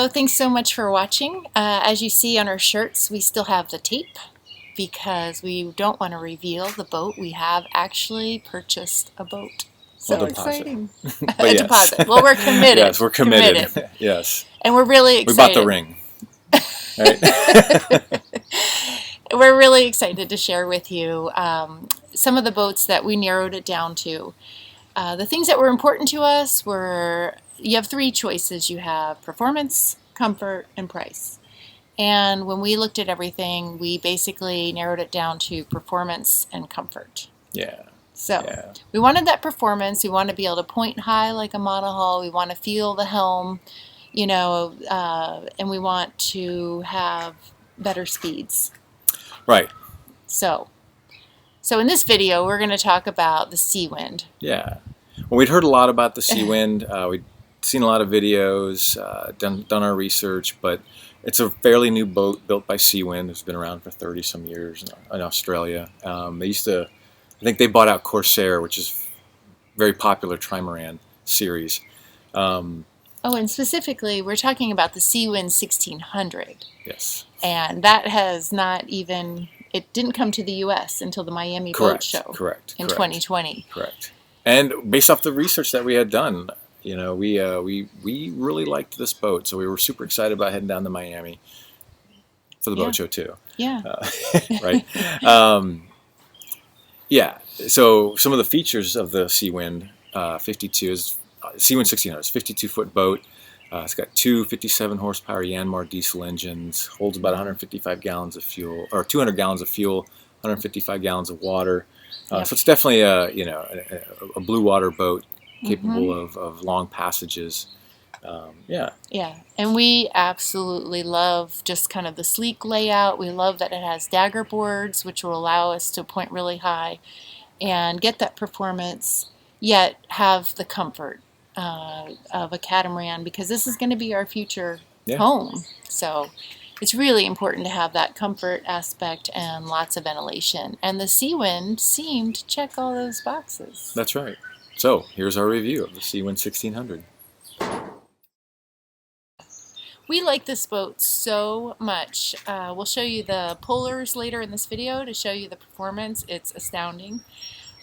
So thanks so much for watching. As you see on our shirts, we still have the tape because we don't want to reveal the boat. We have actually purchased a boat. So exciting. A deposit. Well, we're committed. Yes, we're committed. Yes. And we're really excited. We bought the ring. Right? We're really excited to share with you some of the boats that we narrowed it down to. The things that were important to us were, you have three choices. You have performance, comfort, and price. And when we looked at everything, we basically narrowed it down to performance and comfort. Yeah. So we wanted that performance. We want to be able to point high like a monohull. We want to feel the helm, you know, and we want to have better speeds. Right. So in this video, we're going to talk about the Seawind. Yeah. Well, we'd heard a lot about the Seawind. We'd seen a lot of videos, done our research, but it's a fairly new boat built by Seawind. It's been around for 30-some years in Australia. They used to, I think they bought out Corsair, which is a very popular trimaran series. Oh, and specifically, we're talking about the Seawind 1600. Yes. And that has not even, it didn't come to the U.S. until the Miami Boat Show. Correct. In 2020. Correct. And based off the research that we had done, you know, we really liked this boat, so we were super excited about heading down to Miami for the boat show too. Yeah. Right. Yeah. So some of the features of the Seawind 52 is Seawind 1600. It's a 52-foot boat. It's got two 57-horsepower Yanmar diesel engines. Holds about 155 gallons of fuel, or 200 gallons of fuel, 155 gallons of water. So it's definitely a blue water boat capable of long passages. Yeah, and we absolutely love just kind of the sleek layout. We love that it has daggerboards, which will allow us to point really high and get that performance, yet have the comfort of a catamaran, because this is going to be our future home. So it's really important to have that comfort aspect and lots of ventilation. And the Seawind seemed to check all those boxes. That's right. So here's our review of the Seawind 1600. We like this boat so much. We'll show you the polars later in this video to show you the performance. It's astounding.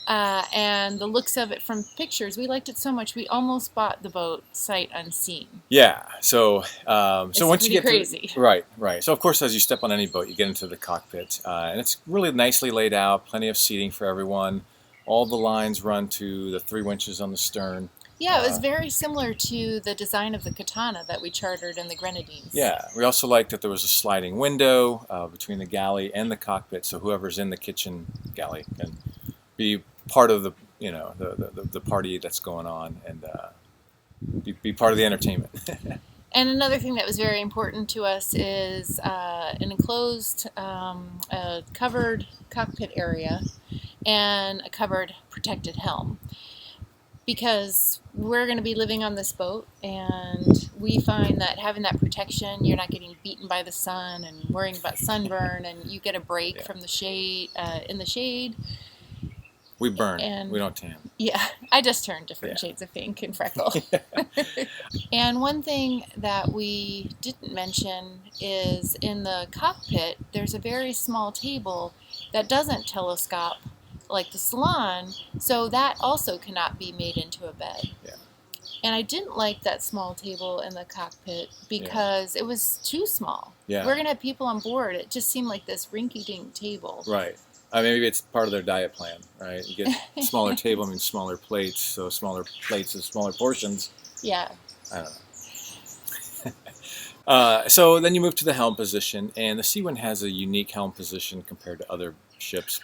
And the looks of it from pictures, we liked it so much we almost bought the boat sight unseen. Yeah, so once you get crazy. Right. So of course, as you step on any boat, you get into the cockpit, and it's really nicely laid out. Plenty of seating for everyone. All the lines run to the 3 winches on the stern. Yeah, it was very similar to the design of the Katana that we chartered in the Grenadines. Yeah, we also liked that there was a sliding window between the galley and the cockpit, so whoever's in the kitchen galley can be part of the the party that's going on and be part of the entertainment. And another thing that was very important to us is an enclosed, covered cockpit area and a covered protected helm. Because we're going to be living on this boat, and we find that having that protection, you're not getting beaten by the sun and worrying about sunburn, and you get a break from the shade, in the shade. We burn, we don't tan. Yeah, I just turned different shades of pink and freckle. And one thing that we didn't mention is in the cockpit, there's a very small table that doesn't telescope like the salon, so that also cannot be made into a bed. Yeah. And I didn't like that small table in the cockpit because it was too small. Yeah. We're going to have people on board. It just seemed like this rinky-dink table. Right. Maybe it's part of their diet plan, right? You get smaller table, means smaller plates, so smaller plates and smaller portions. Yeah. I don't know. So then you move to the helm position, and the Seawind has a unique helm position compared to other ships.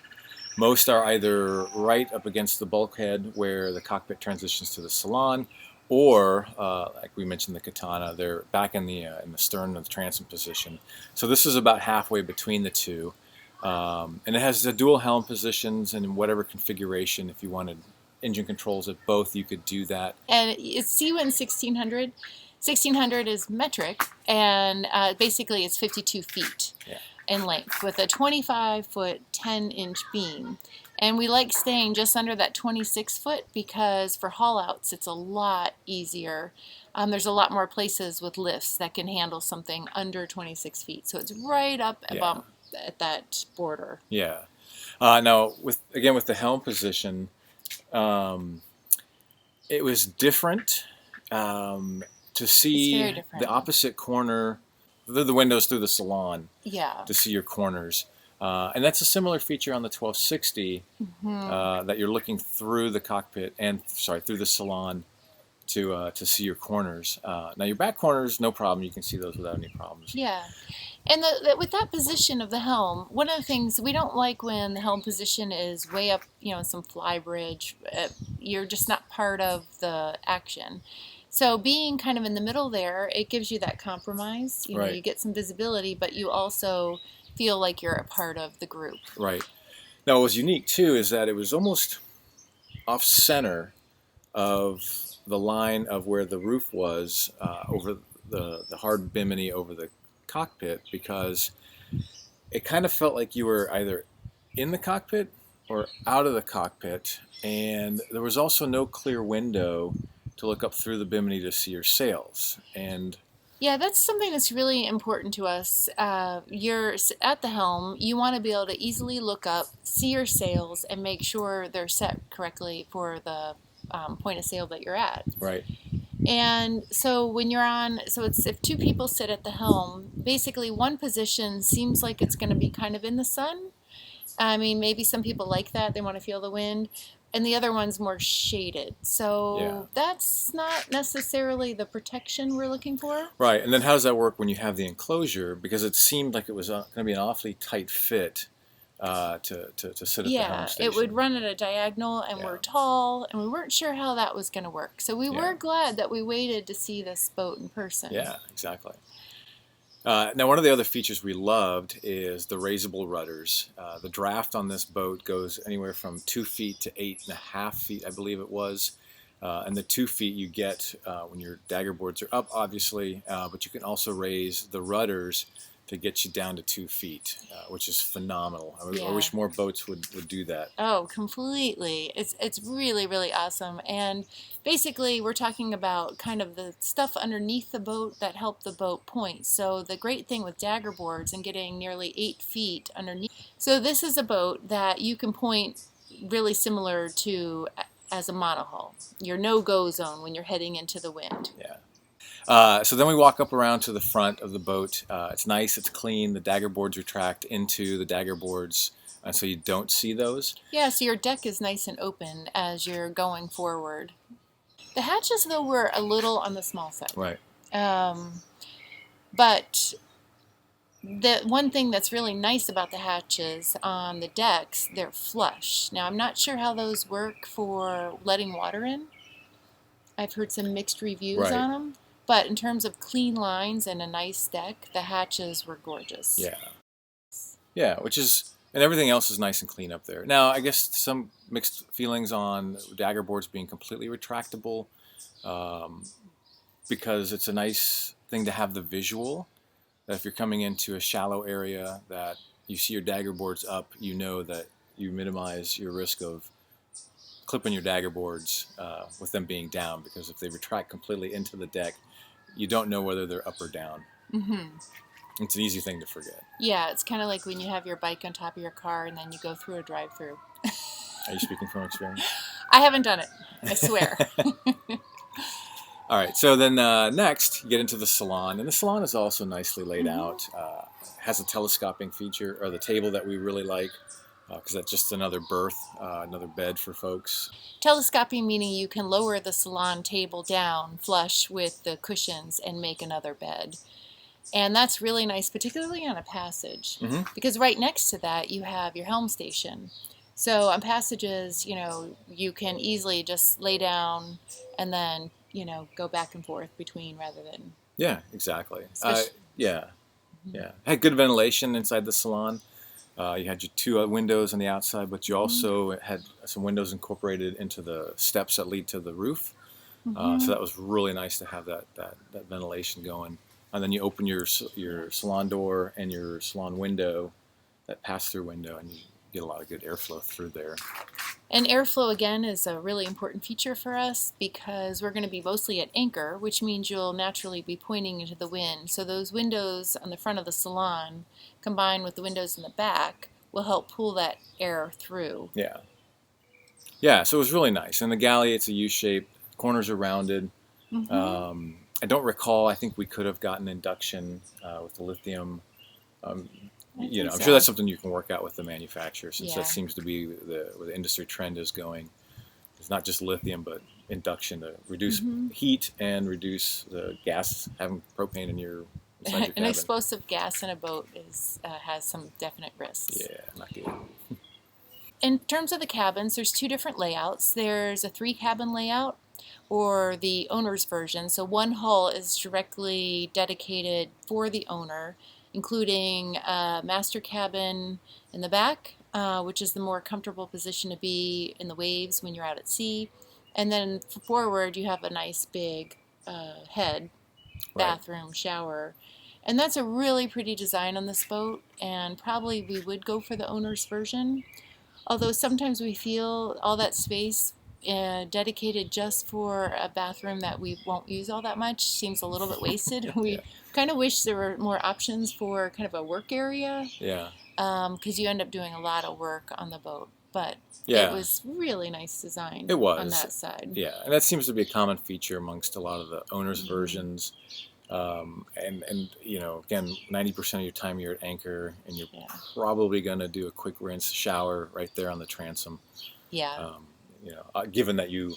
Most are either right up against the bulkhead where the cockpit transitions to the salon, or like we mentioned the Katana, they're back in the stern of the transom position. So this is about halfway between the two. And it has the dual helm positions, and in whatever configuration, if you wanted engine controls at both, you could do that. And it's Seawind 1600. 1600 is metric, and basically it's 52 feet. Yeah. in length with a 25-foot, 10-inch beam. And we like staying just under that 26-foot because for haul outs it's a lot easier. There's a lot more places with lifts that can handle something under 26 feet. So it's right up about at that border. Yeah. Now, with the helm position, it was different to see the opposite corner, the windows through the salon. Yeah. To see your corners. And that's a similar feature on the 1260 that you're looking through the cockpit through the salon to see your corners. Now your back corners, no problem. You can see those without any problems. Yeah. And with that position of the helm, one of the things we don't like when the helm position is way up, some fly bridge, you're just not part of the action. So being kind of in the middle there, it gives you that compromise. You get some visibility, but you also feel like you're a part of the group. Right. Now, what was unique, too, is that it was almost off-center of the line of where the roof was over the hard bimini over the cockpit, because it kind of felt like you were either in the cockpit or out of the cockpit, and there was also no clear window to look up through the bimini to see your sails. And yeah, that's something that's really important to us. You're at the helm, you want to be able to easily look up, see your sails, and make sure they're set correctly for the point of sail that you're at. Right. And so when you're on, it's if two people sit at the helm, basically one position seems like it's going to be kind of in the sun. I mean, maybe some people like that, they want to feel the wind, and the other one's more shaded. So that's not necessarily the protection we're looking for. Right, and then how does that work when you have the enclosure? Because it seemed like it was going to be an awfully tight fit to sit at the helm station. It would run at a diagonal, and we're tall, and we weren't sure how that was going to work. So we were glad that we waited to see this boat in person. Yeah, exactly. Now, one of the other features we loved is the raisable rudders. The draft on this boat goes anywhere from 2 feet to 8.5 feet, I believe it was. And the 2 feet you get when your daggerboards are up, obviously, but you can also raise the rudders to get you down to 2 feet, which is phenomenal. I wish more boats would do that. Oh, completely. It's really, really awesome. And basically, we're talking about kind of the stuff underneath the boat that help the boat point. So the great thing with daggerboards and getting nearly 8 feet underneath. So this is a boat that you can point really similar to as a monohull, your no-go zone when you're heading into the wind. Yeah. So then we walk up around to the front of the boat. It's nice, it's clean. The daggerboards retract into the daggerboards, so you don't see those. Yeah, so your deck is nice and open as you're going forward. The hatches, though, were a little on the small side. Right. But the one thing that's really nice about the hatches on the decks, they're flush. Now, I'm not sure how those work for letting water in. I've heard some mixed reviews on them. But in terms of clean lines and a nice deck, the hatches were gorgeous. Yeah. Yeah, and everything else is nice and clean up there. Now, I guess some mixed feelings on daggerboards being completely retractable, because it's a nice thing to have the visual, that if you're coming into a shallow area that you see your daggerboards up, you know that you minimize your risk of clipping your daggerboards with them being down, because if they retract completely into the deck, you don't know whether they're up or down. Mm-hmm. It's an easy thing to forget. Yeah, it's kind of like when you have your bike on top of your car and then you go through a drive-through. Are you speaking from experience? I haven't done it, I swear. All right, so then next you get into the salon, and the salon is also nicely laid out. Has a telescoping feature, or the table that we really like, because that's just another berth, another bed for folks. Telescoping meaning you can lower the salon table down flush with the cushions and make another bed. And that's really nice, particularly on a passage, because right next to that you have your helm station. So on passages, you can easily just lay down and then, go back and forth between rather than... Yeah, exactly. Had good ventilation inside the salon. You had your 2 windows on the outside, but you also had some windows incorporated into the steps that lead to the roof. So that was really nice to have that ventilation going. and then you open your salon door and your salon window, that pass-through window, and you get a lot of good airflow through there. And airflow, again, is a really important feature for us because we're going to be mostly at anchor, which means you'll naturally be pointing into the wind. So those windows on the front of the salon, combined with the windows in the back, will help pull that air through. Yeah. Yeah, so it was really nice. And the galley, it's a U-shape. Corners are rounded. Mm-hmm. I don't recall. I think we could have gotten induction with the lithium. I'm sure that's something you can work out with the manufacturer, since that seems to be where the industry trend is going. It's not just lithium, but induction to reduce heat and reduce the gas, having propane inside your cabin. An explosive gas in a boat has some definite risks. Yeah, not good. In terms of the cabins, there's two different layouts. There's a 3-cabin layout, or the owner's version. So one hull is directly dedicated for the owner, including a master cabin in the back, which is the more comfortable position to be in the waves when you're out at sea. And then forward, you have a nice big head, bathroom, shower. And that's a really pretty design on this boat, and probably we would go for the owner's version. Although sometimes we feel all that space dedicated just for a bathroom that we won't use all that much seems a little bit wasted. We kind of wish there were more options for kind of a work area. Yeah. Because you end up doing a lot of work on the boat. But it was really nice design on that side. Yeah, and that seems to be a common feature amongst a lot of the owner's versions. And again, 90% of your time you're at anchor, and you're probably going to do a quick rinse shower right there on the transom. Yeah. Given that you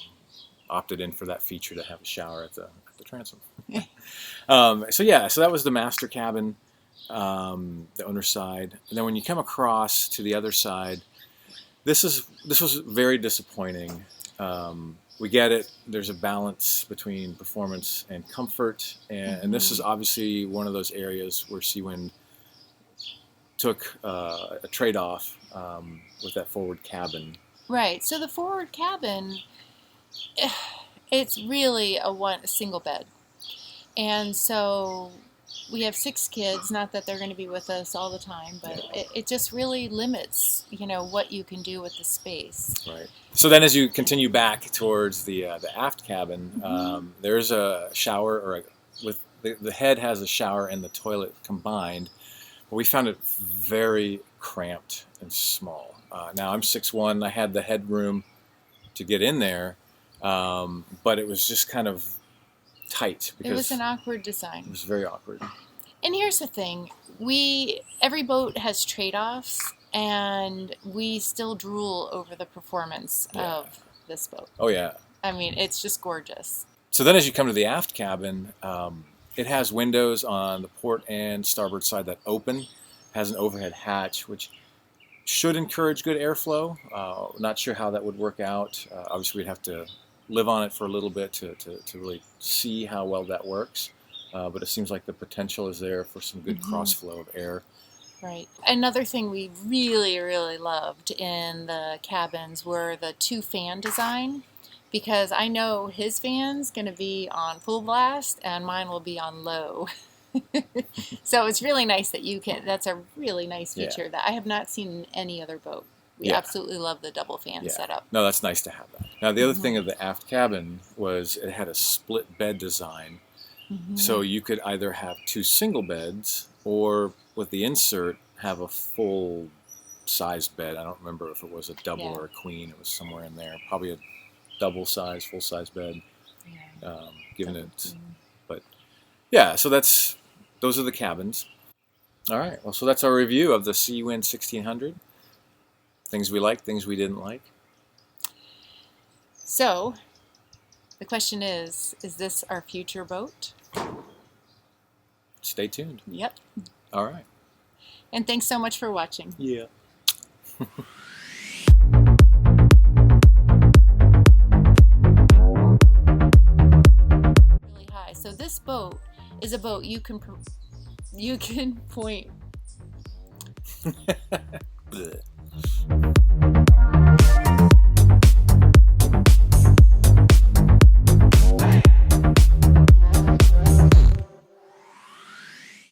opted in for that feature to have a shower at the transom. So that was the master cabin, the owner's side. And then when you come across to the other side, this was very disappointing. We get it. There's a balance between performance and comfort, and this is obviously one of those areas where Seawind took a trade-off with that forward cabin. Right. So the forward cabin, it's really a single bed, and so we have 6 kids. Not that they're going to be with us all the time, but it just really limits, what you can do with the space. Right. So then, as you continue back towards the aft cabin, there's a shower, with the head has a shower and the toilet combined. But we found it very cramped and small. Now I'm 6'1". I had the headroom to get in there, but it was just kind of tight. Because it was an awkward design. It was very awkward. And here's the thing: every boat has trade-offs, and we still drool over the performance of this boat. Oh yeah. I mean, it's just gorgeous. So then, as you come to the aft cabin, it has windows on the port and starboard side that open. It has an overhead hatch, which should encourage good airflow. Not sure how that would work out. Obviously, we'd have to live on it for a little bit to really see how well that works. But it seems like the potential is there for some good cross flow of air. Right. Another thing we really, really loved in the cabins were the 2-fan design, because I know his fan's going to be on full blast and mine will be on low. So it's really nice that that's a really nice feature that I have not seen in any other boat. We absolutely love the double fan setup. No, that's nice to have that. Now, the other thing of the aft cabin was it had a split bed design. So you could either have 2 single beds, or with the insert, have a full-sized bed. I don't remember if it was a double or a queen. It was somewhere in there. Probably a double-size, full-size bed. Given it. But so those are the cabins. All right. Well, so that's our review of the Seawind 1600. Things we liked, things we didn't like. So, the question is this our future boat? Stay tuned. Yep. All right. And thanks so much for watching. Yeah. Really high. So this boat is a boat you can point.